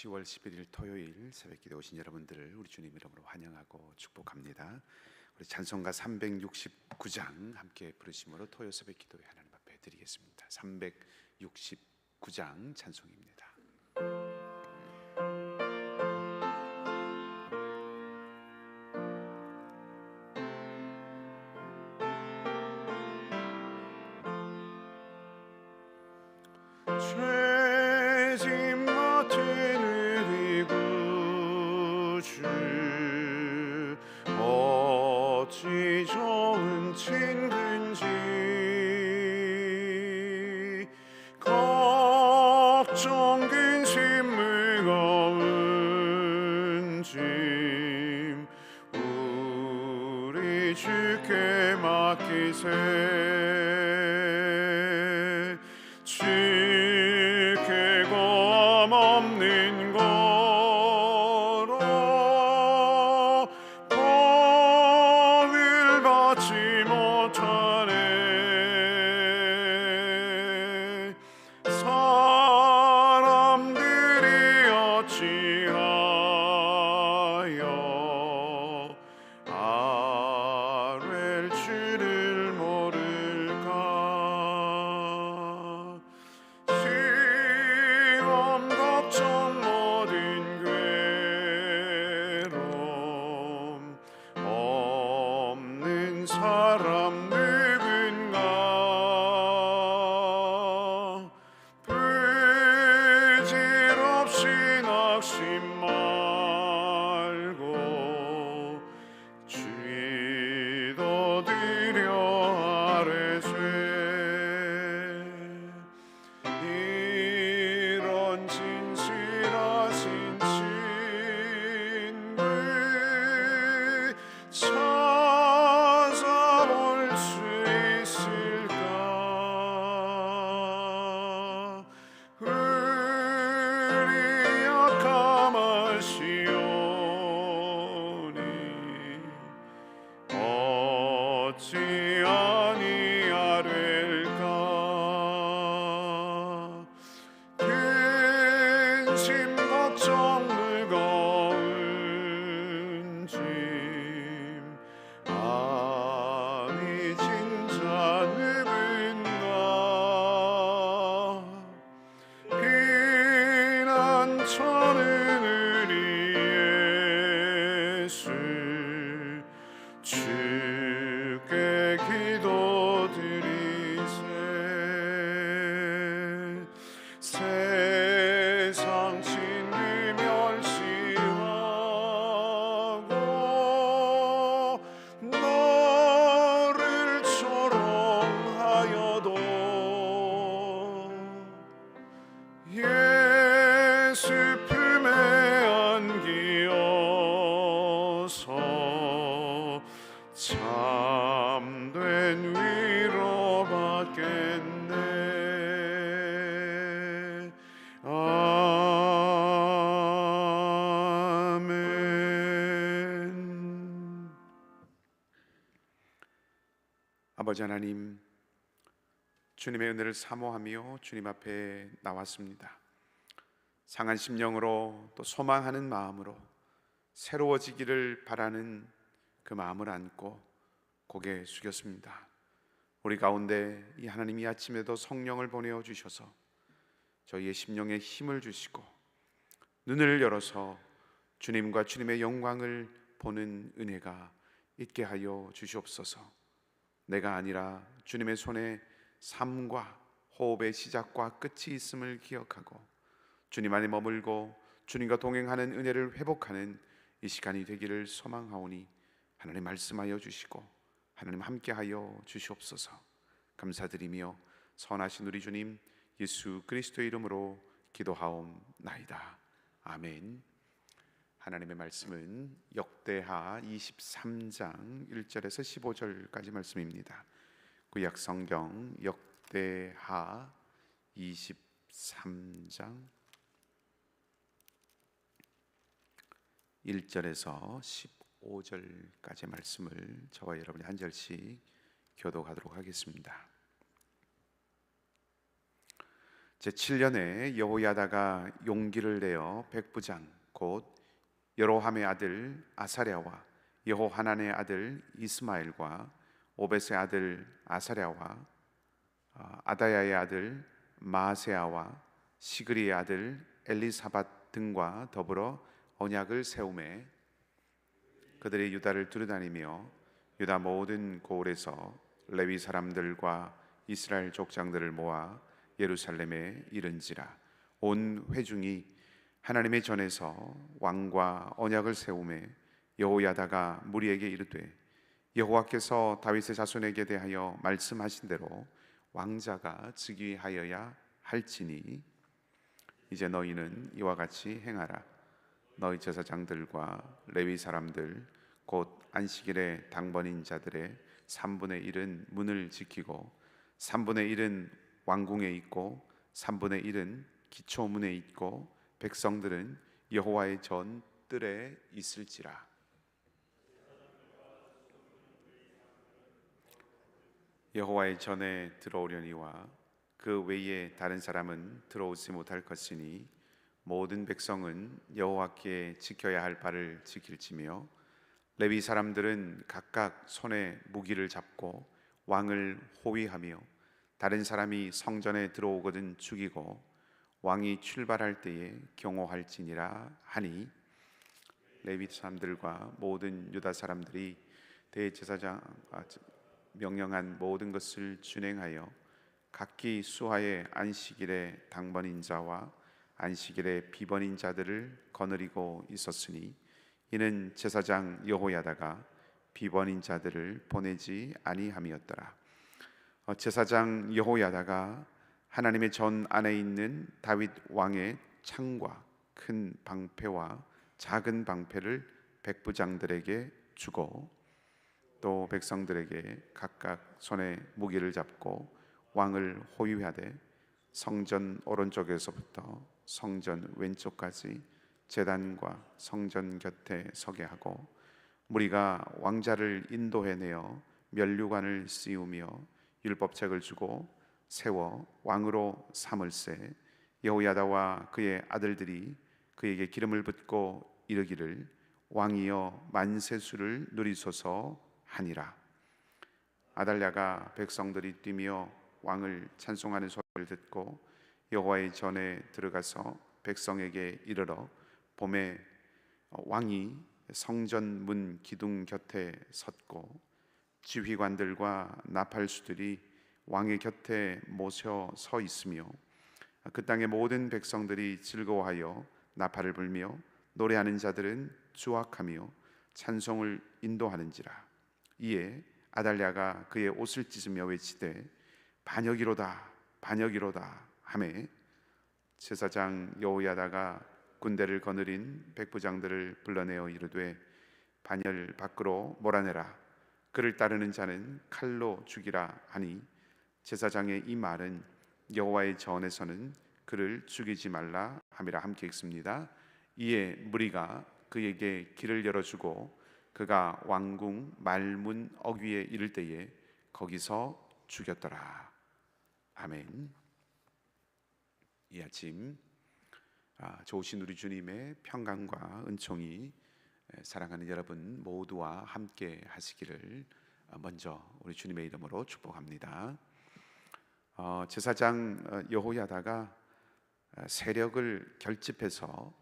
10월 11일 토요일 새벽기도 오신 여러분들을 우리 주님 이름으로 환영하고 축복합니다. 우리 찬송가 369장 함께 부르심으로 토요 새벽기도에 하나님 앞에 드리겠습니다. 369장 찬송입니다. 죄짐 같은 우리 구주 어찌 좋은 친구인지 걱정 근심 무거운 짐 우리 주께 맡기세. 주께 검 없는 거로 벌을 받지 못하네. 사람들이 어찌하여 아랠 줄을 모를까. 시험 걱정 모든 괴로움 없는 사람 누군가. 부질없이 낙심 말고 기도드려 아뢰세. 이런 진실하신 친구 찾아볼 수 있을까. 우리 약함하시오니 어찌 아니하릴까. 근심 걱정 무거운 짐 아니 진짜 누군가. 피난처는 우리 예수 주께 기도드리세. 세상 친구 멸시하고 너를 조롱하여도 예수 품에 안기어서 참된 위로 받겠네. 아멘. 아버지 하나님, 주님의 은혜를 사모하며 주님 앞에 나왔습니다. 상한 심령으로 또 소망하는 마음으로 새로워지기를 바라는 그 마음을 안고 고개 숙였습니다. 우리 가운데 이 하나님이 아침에도 성령을 보내어 주셔서 저희의 심령에 힘을 주시고 눈을 열어서 주님과 주님의 영광을 보는 은혜가 있게 하여 주시옵소서. 내가 아니라 주님의 손에 삶과 호흡의 시작과 끝이 있음을 기억하고 주님 안에 머물고 주님과 동행하는 은혜를 회복하는 이 시간이 되기를 소망하오니 하나님 말씀하여 주시고 하나님 함께하여 주시옵소서. 감사드리며 선하신 우리 주님 예수 그리스도의 이름으로 기도하옵나이다. 아멘. 하나님의 말씀은 역대하 23장 1절에서 15절까지 말씀입니다. 구약 성경 역대하 23장 1절에서 15절까지 말씀을 저와 여러분이 한 절씩 교독하도록 하겠습니다. 제7년에 여호야다가 용기를 내어 백부장 곧 여로함의 아들 아사랴와 여호하난의 아들 이스마엘과 오벳의 아들 아사랴와 아다야의 아들 마아세아와 시그리의 아들 엘리사밧 등과 더불어 언약을 세우매 그들이 유다를 두루다니며 유다 모든 고을에서 레위 사람들과 이스라엘 족장들을 모아 예루살렘에 이른지라. 온 회중이 하나님의 전에서 왕과 언약을 세우매 여호야다가 무리에게 이르되 여호와께서 다윗의 자손에게 대하여 말씀하신 대로 왕자가 즉위하여야 할지니 이제 너희는 이와 같이 행하라. 너희 제사장들과 레위 사람들 곧 안식일에 당번인 자들의 3분의 1은 문을 지키고 3분의 1은 왕궁에 있고 3분의 1은 기초문에 있고 백성들은 여호와의 전 뜰에 있을지라. 여호와의 전에 들어오려니와 그 외에 다른 사람은 들어오지 못할 것이니 모든 백성은 여호와께 지켜야 할 바를 지킬지며 레위 사람들은 각각 손에 무기를 잡고 왕을 호위하며 다른 사람이 성전에 들어오거든 죽이고 왕이 출발할 때에 경호할지니라 하니 레위 사람들과 모든 유다 사람들이 대제사장 명령한 모든 것을 준행하여 각기 수하의 안식일에 당번인 자와 안식일에 비번인 자들을 거느리고 있었으니 이는 제사장 여호야다가 비번인 자들을 보내지 아니함이었더라. 제사장 여호야다가 하나님의 전 안에 있는 다윗 왕의 창과 큰 방패와 작은 방패를 백부장들에게 주고 또 백성들에게 각각 손에 무기를 잡고 왕을 호위하되 성전 오른쪽에서부터 성전 왼쪽까지 제단과 성전 곁에 서게 하고 무리가 왕자를 인도해내어 면류관을 씌우며 율법책을 주고 세워 왕으로 삼을세. 여호야다와 그의 아들들이 그에게 기름을 붓고 이르기를 왕이여 만세수를 누리소서 하니라. 아달랴가 백성들이 뛰며 왕을 찬송하는 소리를 듣고 여호와의 전에 들어가서 백성에게 이르러 봄에 왕이 성전 문 기둥 곁에 섰고 지휘관들과 나팔수들이 왕의 곁에 모셔 서 있으며 그 땅의 모든 백성들이 즐거워하여 나팔을 불며 노래하는 자들은 주악하며 찬송을 인도하는지라. 이에 아달랴가 그의 옷을 찢으며 외치되 반역이로다 반역이로다 하매 제사장 여호야다가 군대를 거느린 백부장들을 불러내어 이르되 반열 밖으로 몰아내라. 그를 따르는 자는 칼로 죽이라 하니 제사장의 이 말은 여호와의 전에서는 그를 죽이지 말라 함이라. 함께 읽습니다. 이에 무리가 그에게 길을 열어주고 그가 왕궁 말문 어귀에 이를 때에 거기서 죽였더라. 아멘. 이 아침 좋으신 우리 주님의 평강과 은총이 사랑하는 여러분 모두와 함께 하시기를 먼저 우리 주님의 이름으로 축복합니다. 제사장 여호야다가 세력을 결집해서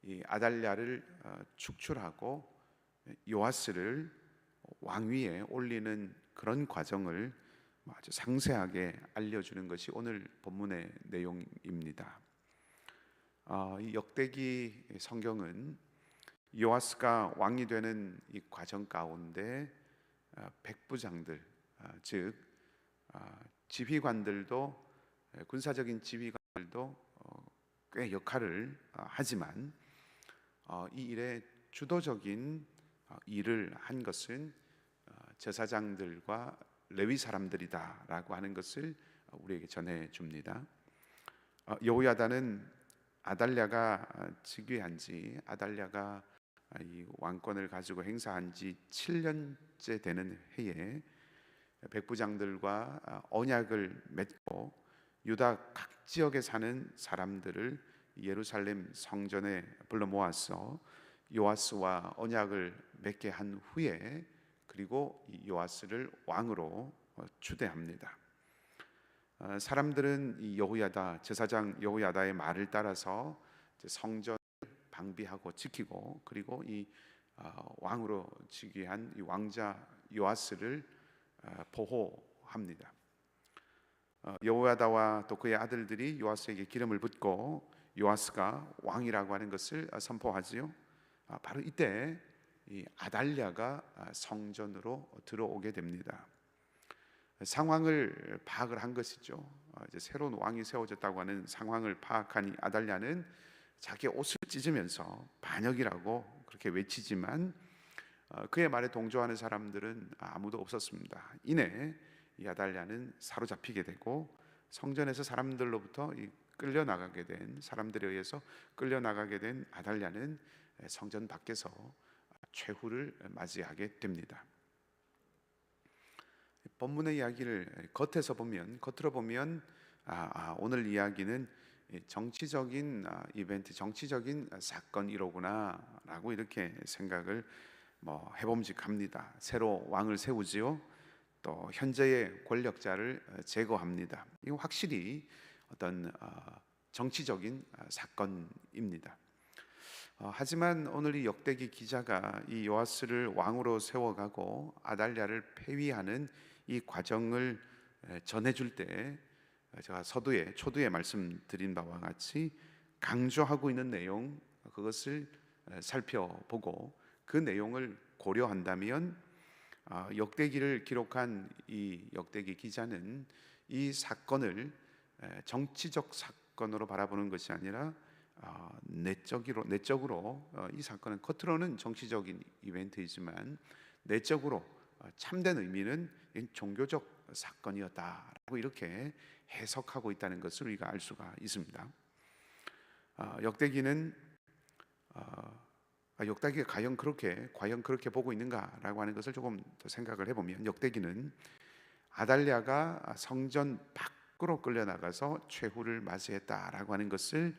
이 아달랴를 축출하고 요아스를 왕위에 올리는 그런 과정을 아주 상세하게 알려주는 것이 오늘 본문의 내용입니다. 이 역대기 성경은 요아스가 왕이 되는 이 과정 가운데 백부장들 즉 지휘관들도 군사적인 지휘관들도 꽤 역할을 하지만 이 일에 주도적인 일을 한 것은 제사장들과 레위 사람들이다라고 하는 것을 우리에게 전해 줍니다. 여호야다는 아달랴가 즉위한 지 아달랴가 이 왕권을 가지고 행사한 지 7년째 되는 해에 백부장들과 언약을 맺고 유다 각 지역에 사는 사람들을 예루살렘 성전에 불러 모아서 요아스와 언약을 맺게 한 후에, 그리고 이 요아스를 왕으로 추대합니다. 사람들은 이 여호야다, 제사장 여호야다의 말을 따라서 성전을 방비하고 지키고, 그리고 이 왕으로 즉위한 이 왕자 요아스를 보호합니다. 여호야다와 또 그의 아들들이 요아스에게 기름을 붓고 요아스가 왕이라고 하는 것을 선포하지요. 바로 이때 이 아달랴가 성전으로 들어오게 됩니다. 상황을 파악을 한 것이죠. 이제 새로운 왕이 세워졌다고 하는 상황을 파악한 이 아달랴는 자기 옷을 찢으면서 반역이라고 그렇게 외치지만 그의 말에 동조하는 사람들은 아무도 없었습니다. 이내 이 아달랴는 사로잡히게 되고, 성전에서 사람들로부터 끌려나가게 된, 사람들에 의해서 끌려나가게 된 아달랴는 성전 밖에서 최후를 맞이하게 됩니다. 본문의 이야기를 겉으로 보면 오늘 이야기는 정치적인 이벤트, 정치적인 사건이로구나라고 이렇게 생각을 해봄직합니다. 새로 왕을 세우지요. 또 현재의 권력자를 제거합니다. 이거 확실히 어떤 정치적인 사건입니다. 하지만 오늘 이 역대기 기자가 이 요아스를 왕으로 세워가고 아달랴를 폐위하는 이 과정을 전해줄 때, 제가 초두에 말씀드린 바와 같이 강조하고 있는 내용, 그것을 살펴보고 그 내용을 고려한다면 역대기를 기록한 이 역대기 기자는 이 사건을 정치적 사건으로 바라보는 것이 아니라 내적으로 이 사건은 겉으로는 정치적인 이벤트이지만 내적으로 참된 의미는 종교적 사건이었다라고 이렇게 해석하고 있다는 것을 우리가 알 수가 있습니다. 역대기가 과연 그렇게 보고 있는가라고 하는 것을 조금 더 생각을 해보면, 역대기는 아달랴가 성전 밖으로 끌려나가서 최후를 맞이했다라고 하는 것을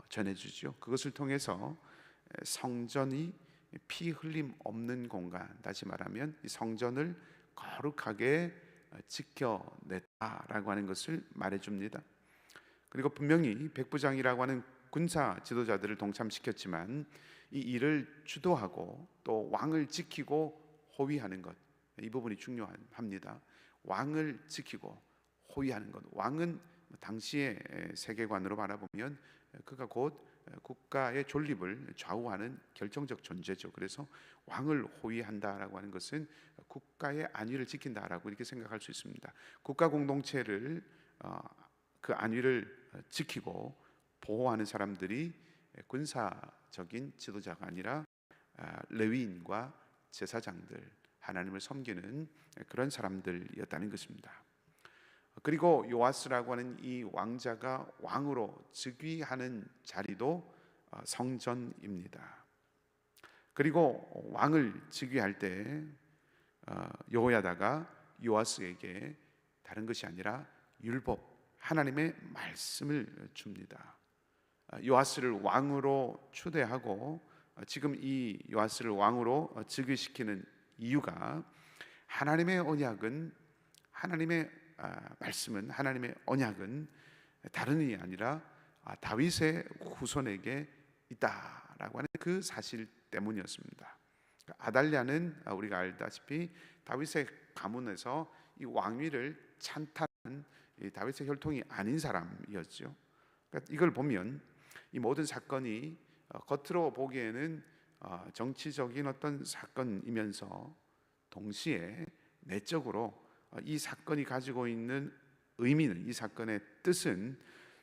전해주죠. 그것을 통해서 성전이 피 흘림 없는 공간, 다시 말하면 이 성전을 거룩하게 지켜냈다라고 하는 것을 말해줍니다. 그리고 분명히 백부장이라고 하는 군사 지도자들을 동참시켰지만 이 일을 주도하고 또 왕을 지키고 호위하는 것, 이 부분이 중요합니다. 왕을 지키고 호위하는 것. 왕은 당시의 세계관으로 바라보면 그가 곧 국가의 존립을 좌우하는 결정적 존재죠. 그래서 왕을 호위한다라고 하는 것은 국가의 안위를 지킨다라고 이렇게 생각할 수 있습니다. 국가 공동체를 그 안위를 지키고 보호하는 사람들이 군사적인 지도자가 아니라 레위인과 제사장들, 하나님을 섬기는 그런 사람들이었다는 것입니다. 그리고 요아스라고 하는 이 왕자가 왕으로 즉위하는 자리도 성전입니다. 그리고 왕을 즉위할 때 여호야다가 요아스에게 다른 것이 아니라 율법, 하나님의 말씀을 줍니다. 요아스를 왕으로 초대하고 지금 이 요아스를 왕으로 즉위시키는 이유가, 하나님의 언약은, 하나님의 말씀은, 하나님의 언약은 다른 일이 아니라 다윗의 후손에게 있다라고 하는 그 사실 때문이었습니다. 아달랴는 우리가 알다시피 다윗의 가문에서 이 왕위를 찬탈한 다윗의 혈통이 아닌 사람이었죠. 그러니까 이걸 보면 이 모든 사건이 겉으로 보기에는 정치적인 어떤 사건이면서 동시에 내적으로 이 사건이 가지고 있는 의미는, 이 사건의 뜻은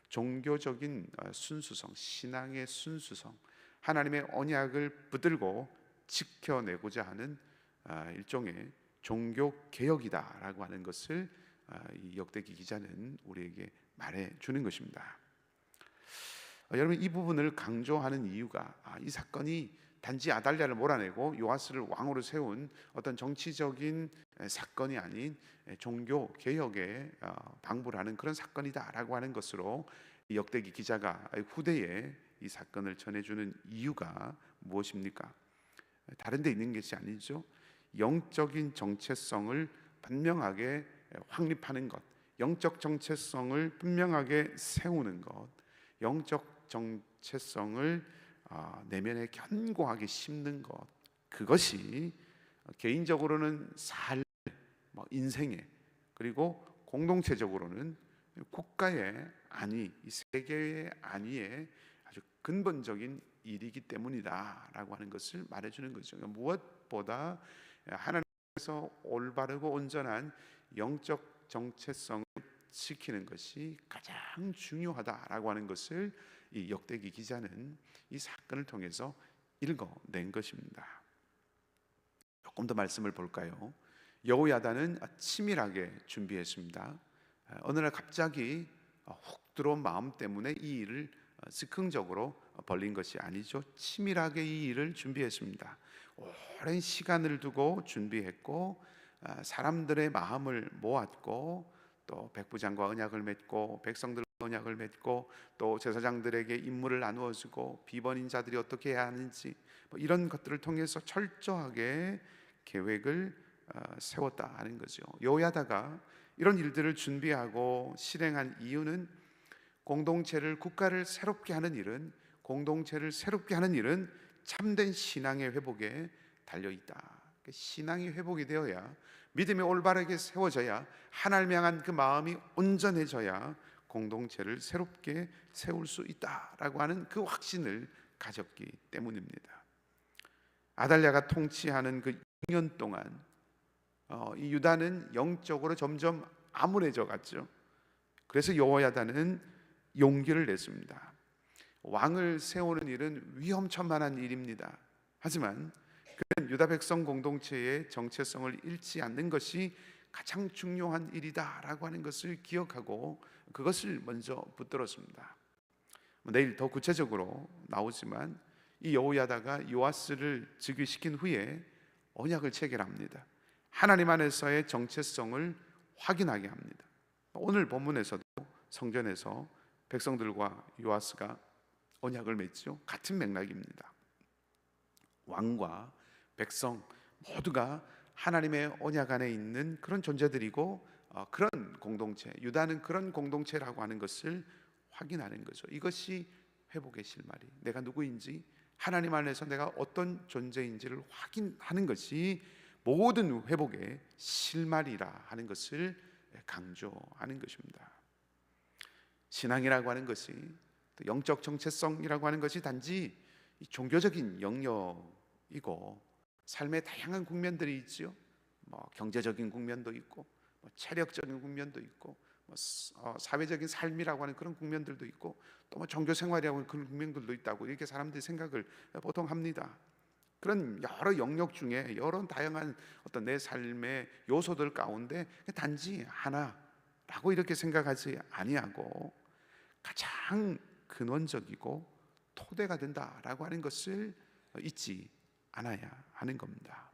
종교적인 순수성, 신앙의 순수성, 하나님의 언약을 붙들고 지켜내고자 하는 일종의 종교 개혁이다라고 하는 것을 이 역대기 기자는 우리에게 말해 주는 것입니다. 여러분, 이 부분을 강조하는 이유가 이 사건이 단지 아달랴를 몰아내고 요아스를 왕으로 세운 어떤 정치적인 사건이 아닌 종교 개혁에 방불 하는 그런 사건이다라고 하는 것으로 이 역대기 기자가 후대에 이 사건을 전해주는 이유가 무엇입니까? 다른 데 있는 것이 아니죠. 영적인 정체성을 분명하게 확립하는 것, 영적 정체성을 분명하게 세우는 것, 영적 정체성을 내면에 견고하게 심는 것, 그것이 개인적으로는 삶, 인생에, 그리고 공동체적으로는 국가의 안위, 이 세계의 안위에 아주 근본적인 일이기 때문이다라고 하는 것을 말해주는 거죠. 무엇보다 하나님께서 올바르고 온전한 영적 정체성을 지키는 것이 가장 중요하다라고 하는 것을 이 역대기 기자는 이 사건을 통해서 읽어낸 것입니다. 조금 더 말씀을 볼까요? 여호야다는 치밀하게 준비했습니다. 어느 날 갑자기 훅 들어온 마음 때문에 이 일을 즉흥적으로 벌린 것이 아니죠. 치밀하게 이 일을 준비했습니다. 오랜 시간을 두고 준비했고 사람들의 마음을 모았고 또 백부장과 언약을 맺고 백성들과 언약을 맺고 또 제사장들에게 임무를 나누어 주고 비번인 자들이 어떻게 해야 하는지 이런 것들을 통해서 철저하게 계획을 세웠다 하는 거죠. 여호야다가 이런 일들을 준비하고 실행한 이유는 공동체를 국가를 새롭게 하는 일은 공동체를 새롭게 하는 일은 참된 신앙의 회복에 달려 있다. 신앙이 회복이 되어야 믿음이 올바르게 세워져야 하나님을 향한 그 마음이 온전해져야 공동체를 새롭게 세울 수 있다라고 하는 그 확신을 가졌기 때문입니다. 아달랴가 통치하는 그 6년 동안 이 유다는 영적으로 점점 암울해져 갔죠. 그래서 여호야다는 용기를 냈습니다. 왕을 세우는 일은 위험천만한 일입니다. 하지만 그는 유다 백성 공동체의 정체성을 잃지 않는 것이 가장 중요한 일이다라고 하는 것을 기억하고 그것을 먼저 붙들었습니다. 내일 더 구체적으로 나오지만 이 여호야다가 요아스를 즉위시킨 후에 언약을 체결합니다. 하나님 안에서의 정체성을 확인하게 합니다. 오늘 본문에서도 성전에서 백성들과 요아스가 언약을 맺죠. 같은 맥락입니다. 왕과 백성 모두가 하나님의 언약 안에 있는 그런 존재들이고 그런 공동체, 유다는 그런 공동체라고 하는 것을 확인하는 거죠. 이것이 회복의 실마리, 내가 누구인지 하나님 안에서 내가 어떤 존재인지를 확인하는 것이 모든 회복의 실마리라 하는 것을 강조하는 것입니다. 신앙이라고 하는 것이, 영적 정체성이라고 하는 것이 단지 종교적인 영역이고 삶의 다양한 국면들이 있죠. 경제적인 국면도 있고 체력적인 국면도 있고 사회적인 삶이라고 하는 그런 국면들도 있고 또 종교 생활이라고 하는 그런 국면들도 있다고 이렇게 사람들이 생각을 보통 합니다. 그런 여러 영역 중에 여러 다양한 어떤 내 삶의 요소들 가운데 단지 하나라고 이렇게 생각하지 아니하고 가장 근원적이고 토대가 된다라고 하는 것을 잊지 않아야 하는 겁니다.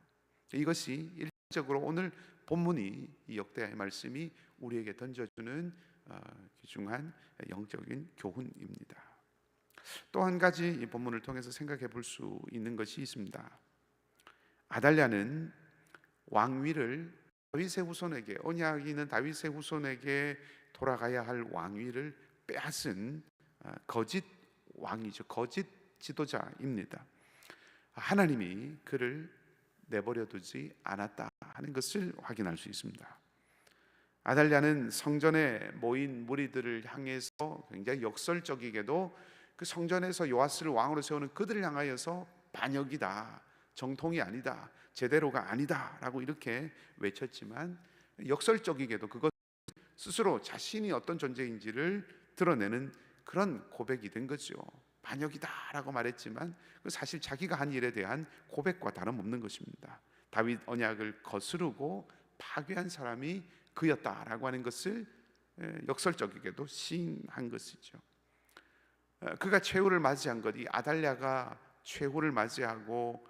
이것이 일적으로 오늘 본문이 이 역대하의 말씀이 우리에게 던져주는 귀중한 영적인 교훈입니다. 또 한 가지 이 본문을 통해서 생각해 볼 수 있는 것이 있습니다. 아달랴는 왕위를 다윗의 후손에게, 언약이 있는 다윗의 후손에게 돌아가야 할 왕위를 빼앗은 거짓 왕이죠. 거짓 지도자입니다. 하나님이 그를 내버려 두지 않았다 하는 것을 확인할 수 있습니다. 아달랴는 성전에 모인 무리들을 향해서 굉장히 역설적이게도 그 성전에서 요아스를 왕으로 세우는 그들을 향하여서 반역이다, 정통이 아니다, 제대로가 아니다 라고 이렇게 외쳤지만 역설적이게도 그것 스스로 자신이 어떤 존재인지를 드러내는 그런 고백이 된 거죠. 반역이다 라고 말했지만 사실 자기가 한 일에 대한 고백과 다름없는 것입니다. 다윗 언약을 거스르고 파괴한 사람이 그였다라고 하는 것을 역설적이게도 시인한 것이죠. 그가 최후를 맞이한 것, 이 아달랴가 최후를 맞이하고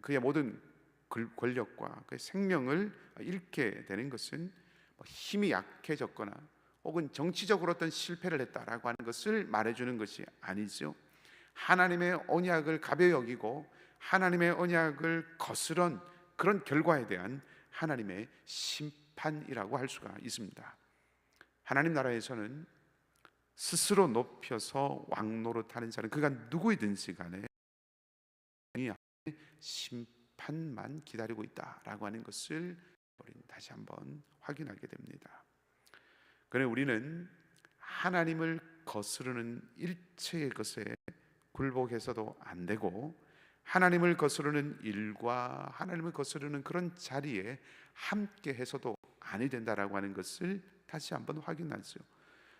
그의 모든 권력과 그의 생명을 잃게 되는 것은 힘이 약해졌거나 혹은 정치적으로 어떤 실패를 했다라고 하는 것을 말해주는 것이 아니죠. 하나님의 언약을 가벼이 여기고 하나님의 언약을 거스른 그런 결과에 대한 하나님의 심판이라고 할 수가 있습니다. 하나님 나라에서는 스스로 높여서 왕노릇하는 자는 그가 누구이든지 간에 심판만 기다리고 있다라고 하는 것을 우리는 다시 한번 확인하게 됩니다. 그런데 우리는 하나님을 거스르는 일체의 것에 굴복해서도 안 되고, 하나님을 거스르는 일과 하나님을 거스르는 그런 자리에 함께 해서도 아니 된다라고 하는 것을 다시 한번 확인하죠.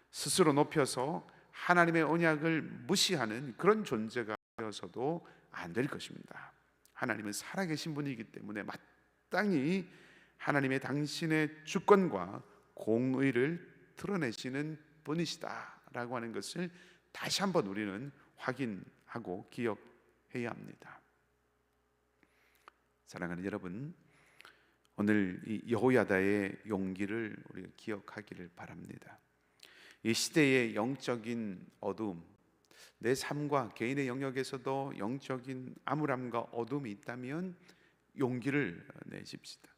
스스로 높여서 하나님의 언약을 무시하는 그런 존재가 되어서도 안 될 것입니다. 하나님은 살아계신 분이기 때문에 마땅히 하나님의 당신의 주권과 공의를 드러내시는 분이시다라고 하는 것을 다시 한번 우리는 확인하고 기억해야 합니다. 사랑하는 여러분, 오늘 이 여호야다의 용기를 우리가 기억하기를 바랍니다. 이 시대의 영적인 어두움, 내 삶과 개인의 영역에서도 영적인 암울함과 어둠이 있다면 용기를 내십시다.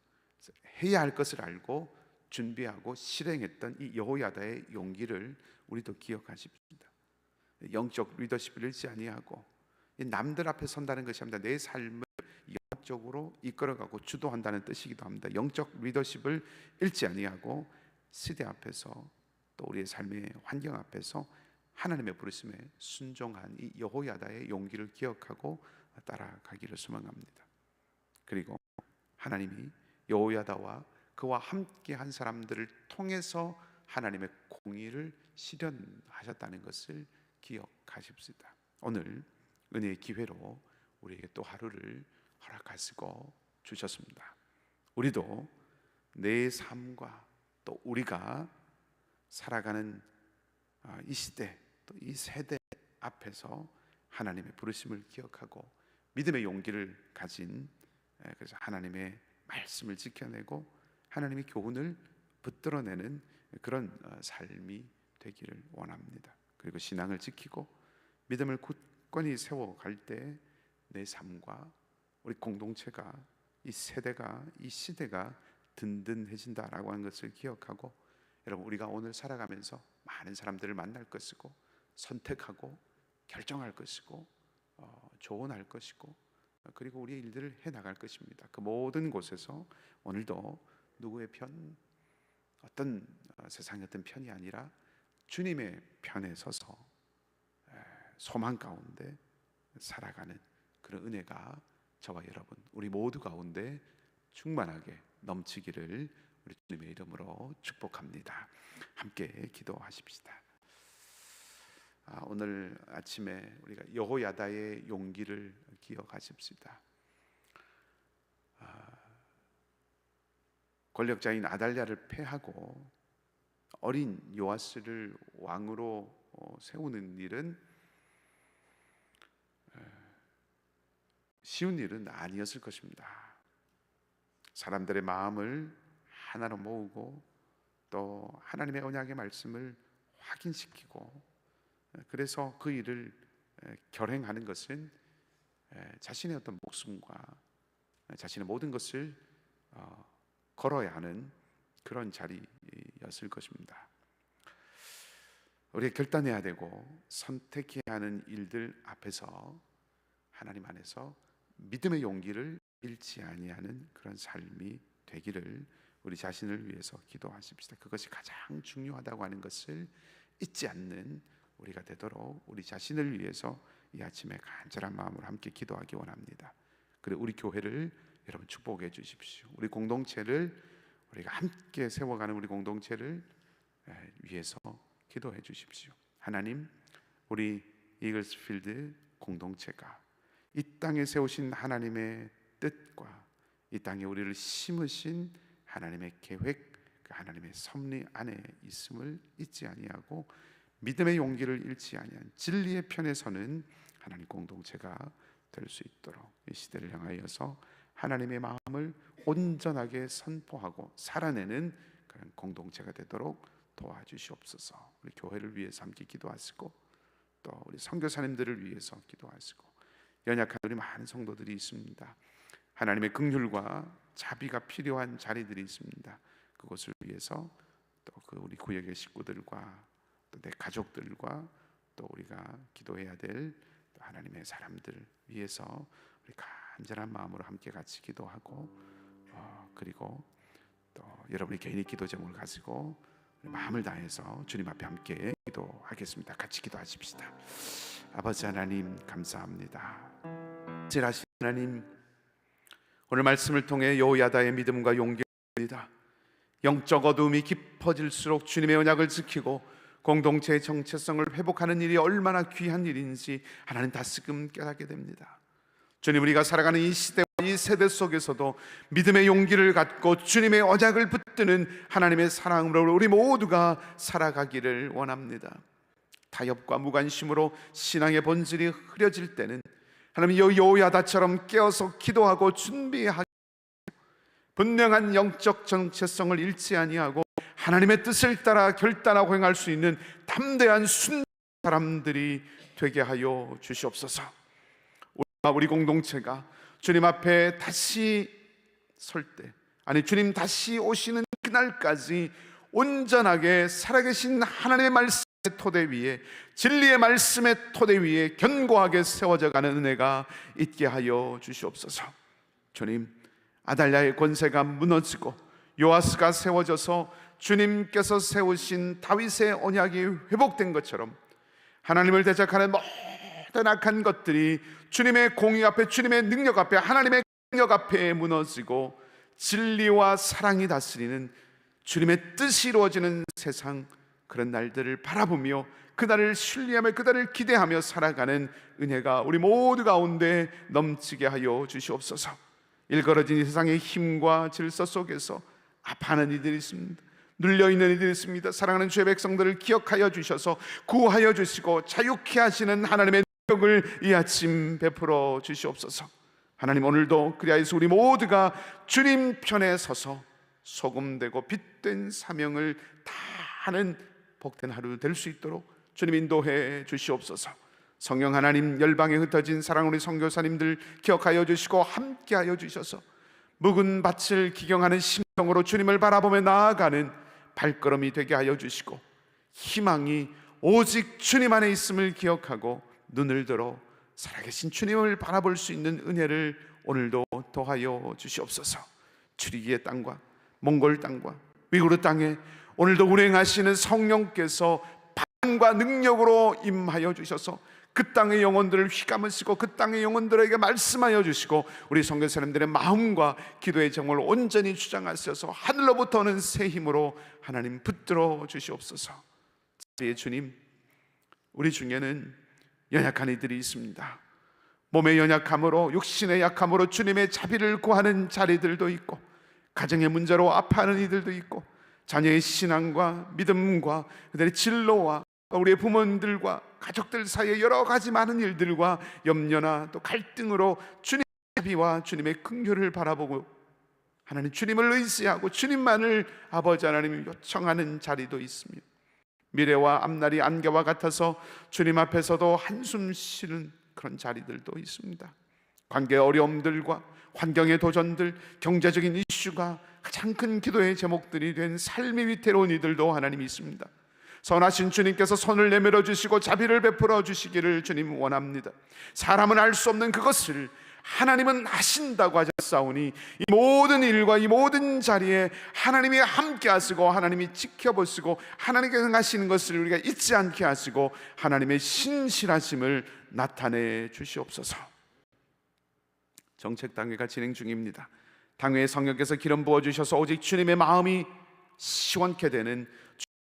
해야 할 것을 알고 준비하고 실행했던 이 여호야다의 용기를 우리도 기억하십시다. 영적 리더십을 잃지 아니하고 남들 앞에 선다는 것이 아니라 내 삶을 영적으로 이끌어가고 주도한다는 뜻이기도 합니다. 영적 리더십을 잃지 아니하고 시대 앞에서 또 우리의 삶의 환경 앞에서 하나님의 부르심에 순종한 이 여호야다의 용기를 기억하고 따라가기를 소망합니다. 그리고 하나님이 여호야다와 그와 함께 한 사람들을 통해서 하나님의 공의를 실현하셨다는 것을 기억하십시다. 오늘 은혜의 기회로 우리에게 또 하루를 허락하시고 주셨습니다. 우리도 내 삶과 또 우리가 살아가는 이 시대 또 이 세대 앞에서 하나님의 부르심을 기억하고 믿음의 용기를 가진, 그래서 하나님의 말씀을 지켜내고 하나님의 교훈을 붙들어내는 그런 삶이 되기를 원합니다. 그리고 신앙을 지키고 믿음을 굳건히 세워갈 때 내 삶과 우리 공동체가, 이 세대가, 이 시대가 든든해진다라고 하는 것을 기억하고, 여러분, 우리가 오늘 살아가면서 많은 사람들을 만날 것이고 선택하고 결정할 것이고 조언할 것이고 그리고 우리의 일들을 해나갈 것입니다. 그 모든 곳에서 오늘도 누구의 편, 어떤 세상의 어떤 편이 아니라 주님의 편에 서서 소망 가운데 살아가는 그런 은혜가 저와 여러분 우리 모두 가운데 충만하게 넘치기를 우리 주님의 이름으로 축복합니다. 함께 기도하십시다. 오늘 아침에 우리가 여호야다의 용기를 기억하십시다. 권력자인 아달랴를 패하고 어린 요아스를 왕으로 세우는 일은 쉬운 일은 아니었을 것입니다. 사람들의 마음을 하나로 모으고 또 하나님의 언약의 말씀을 확인시키고, 그래서 그 일을 결행하는 것은 자신의 어떤 목숨과 자신의 모든 것을 걸어야 하는 그런 자리였을 것입니다. 우리가 결단해야 되고 선택해야 하는 일들 앞에서 하나님 안에서 믿음의 용기를 잃지 아니하는 그런 삶이 되기를 우리 자신을 위해서 기도하십시다. 그것이 가장 중요하다고 하는 것을 잊지 않는 우리가 되도록 우리 자신을 위해서 이 아침에 간절한 마음으로 함께 기도하기 원합니다. 그리고 우리 교회를 여러분 축복해 주십시오. 우리 공동체를, 우리가 함께 세워가는 우리 공동체를 위해서 기도해 주십시오. 하나님, 우리 이글스필드 공동체가 이 땅에 세우신 하나님의 뜻과 이 땅에 우리를 심으신 하나님의 계획, 그 하나님의 섭리 안에 있음을 잊지 아니하고 믿음의 용기를 잃지 아니한 진리의 편에 서는 하나님 공동체가 될 수 있도록 이 시대를 향하여서 하나님의 마음을 온전하게 선포하고 살아내는 그런 공동체가 되도록 도와주시옵소서. 우리 교회를 위해서 함께 기도하시고 또 우리 선교사님들을 위해서 기도하시고 연약한 우리 많은 성도들이 있습니다. 하나님의 긍휼과 자비가 필요한 자리들이 있습니다. 그것을 위해서 또 그 우리 구역의 식구들과 또 내 가족들과 또 우리가 기도해야 될 하나님의 사람들 위해서 우리 간절한 마음으로 함께 같이 기도하고 그리고 또 여러분이 개인의 기도 제목을 가지고 마음을 다해서 주님 앞에 함께 기도하겠습니다. 같이 기도하십시다. 아버지 하나님 감사합니다. 진하신 하나님, 오늘 말씀을 통해 여호야다의 믿음과 용기입니다. 영적 어두움이 깊어질수록 주님의 언약을 지키고 공동체의 정체성을 회복하는 일이 얼마나 귀한 일인지 하나님 다시금 깨닫게 됩니다. 주님, 우리가 살아가는 이 시대와 이 세대 속에서도 믿음의 용기를 갖고 주님의 언약을 붙드는 하나님의 사랑으로 우리 모두가 살아가기를 원합니다. 타협과 무관심으로 신앙의 본질이 흐려질 때는 하나님 여호야다처럼 깨어서 기도하고 준비하고 분명한 영적 정체성을 잃지 아니하고 하나님의 뜻을 따라 결단하고 행할 수 있는 담대한 순 사람들이 되게 하여 주시옵소서. 우리 공동체가 주님 앞에 다시 설 때, 아니 주님 다시 오시는 그날까지 온전하게 살아계신 하나님의 말씀의 토대 위에, 진리의 말씀의 토대 위에 견고하게 세워져 가는 은혜가 있게 하여 주시옵소서. 주님, 아달랴의 권세가 무너지고 요아스가 세워져서 주님께서 세우신 다윗의 언약이 회복된 것처럼 하나님을 대적하는 모든 악한 것들이 주님의 공의 앞에, 주님의 능력 앞에, 하나님의 능력 앞에 무너지고 진리와 사랑이 다스리는 주님의 뜻이 이루어지는 세상, 그런 날들을 바라보며 그날을 신뢰하며 그날을 기대하며 살아가는 은혜가 우리 모두 가운데 넘치게 하여 주시옵소서. 일걸어진 이 세상의 힘과 질서 속에서 아파하는 이들이 있습니다. 눌려있는 이들이 있습니다. 사랑하는 주의 백성들을 기억하여 주셔서 구하여 주시고 자유케 하시는 하나님의 능력을 이 아침 베풀어 주시옵소서. 하나님, 오늘도 그리하여서 우리 모두가 주님 편에 서서 소금되고 빛된 사명을 다하는 복된 하루 될 수 있도록 주님 인도해 주시옵소서. 성령 하나님, 열방에 흩어진 사랑 우리 선교사님들 기억하여 주시고 함께하여 주셔서 묵은 밭을 기경하는 심정으로 주님을 바라보며 나아가는 발걸음이 되게 하여 주시고 희망이 오직 주님 안에 있음을 기억하고 눈을 들어 살아계신 주님을 바라볼 수 있는 은혜를 오늘도 더하여 주시옵소서. 출애굽의 땅과 몽골 땅과 위구르 땅에 오늘도 운행하시는 성령께서 반과 능력으로 임하여 주셔서 그 땅의 영혼들을 휘감으시고 그 땅의 영혼들에게 말씀하여 주시고 우리 선교사님들의 마음과 기도의 정을 온전히 주장하셔서 하늘로부터 오는 새 힘으로 하나님 붙들어 주시옵소서. 우리 주님, 우리 중에는 연약한 이들이 있습니다. 몸의 연약함으로, 육신의 약함으로 주님의 자비를 구하는 자리들도 있고, 가정의 문제로 아파하는 이들도 있고, 자녀의 신앙과 믿음과 그들의 진로와 우리의 부모님들과 가족들 사이에 여러 가지 많은 일들과 염려나 또 갈등으로 주님의 자비와 주님의 긍휼을 바라보고 하나님 주님을 의지하고 주님만을 아버지 하나님 요청하는 자리도 있습니다. 미래와 앞날이 안개와 같아서 주님 앞에서도 한숨 쉬는 그런 자리들도 있습니다. 관계의 어려움들과 환경의 도전들, 경제적인 이슈가 가장 큰 기도의 제목들이 된 삶이 위태로운 이들도 하나님 있습니다. 선하신 주님께서 손을 내밀어 주시고 자비를 베풀어 주시기를 주님 원합니다. 사람은 알 수 없는 그것을 하나님은 하신다고 하셨사오니 이 모든 일과 이 모든 자리에 하나님이 함께 하시고 하나님이 지켜보시고 하나님께서 하시는 것을 우리가 잊지 않게 하시고 하나님의 신실하심을 나타내 주시옵소서. 정책 당회가 진행 중입니다. 당회의 성령께서 기름 부어주셔서 오직 주님의 마음이 시원케 되는,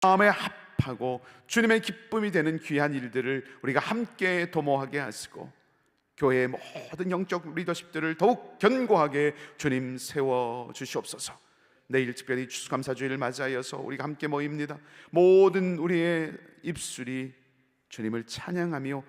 마음에 합하고 주님의 기쁨이 되는 귀한 일들을 우리가 함께 도모하게 하시고 교회의 모든 영적 리더십들을 더욱 견고하게 주님 세워 주시옵소서. 내일 특별히 추수감사주일을 맞이하여서 우리가 함께 모입니다. 모든 우리의 입술이 주님을 찬양하며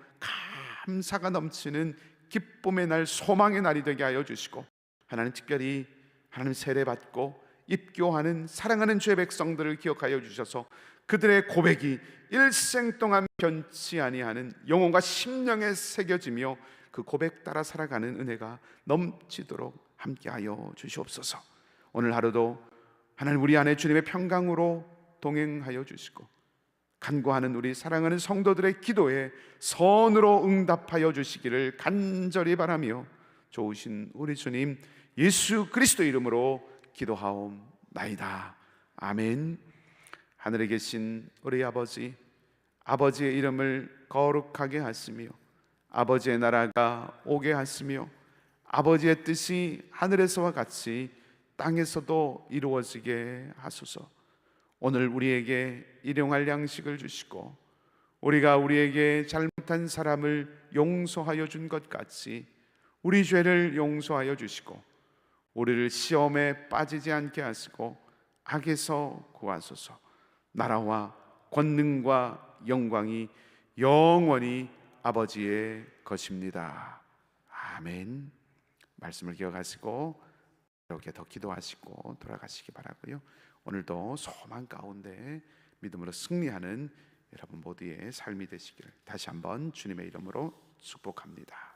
감사가 넘치는 기쁨의 날, 소망의 날이 되게 하여 주시고, 하나님 특별히 하나님 세례받고 입교하는 사랑하는 주의 백성들을 기억하여 주셔서 그들의 고백이 일생 동안 변치 아니하는 영혼과 심령에 새겨지며 그 고백 따라 살아가는 은혜가 넘치도록 함께하여 주시옵소서. 오늘 하루도 하나님 우리 안에 주님의 평강으로 동행하여 주시고, 간구하는 우리 사랑하는 성도들의 기도에 선으로 응답하여 주시기를 간절히 바라며, 좋으신 우리 주님 예수 그리스도 이름으로 기도하옵나이다. 아멘. 하늘에 계신 우리 아버지, 아버지의 이름을 거룩하게 하시며 아버지의 나라가 오게 하시며 아버지의 뜻이 하늘에서와 같이 땅에서도 이루어지게 하소서. 오늘 우리에게 일용할 양식을 주시고, 우리가 우리에게 잘못한 사람을 용서하여 준 것 같이 우리 죄를 용서하여 주시고, 우리를 시험에 빠지지 않게 하시고 악에서 구하소서. 나라와 권능과 영광이 영원히 아버지의 것입니다. 아멘. 말씀을 기억하시고 이렇게 더 기도하시고 돌아가시기 바라고요. 오늘도 소망 가운데 믿음으로 승리하는 여러분 모두의 삶이 되시기를 다시 한번 주님의 이름으로 축복합니다.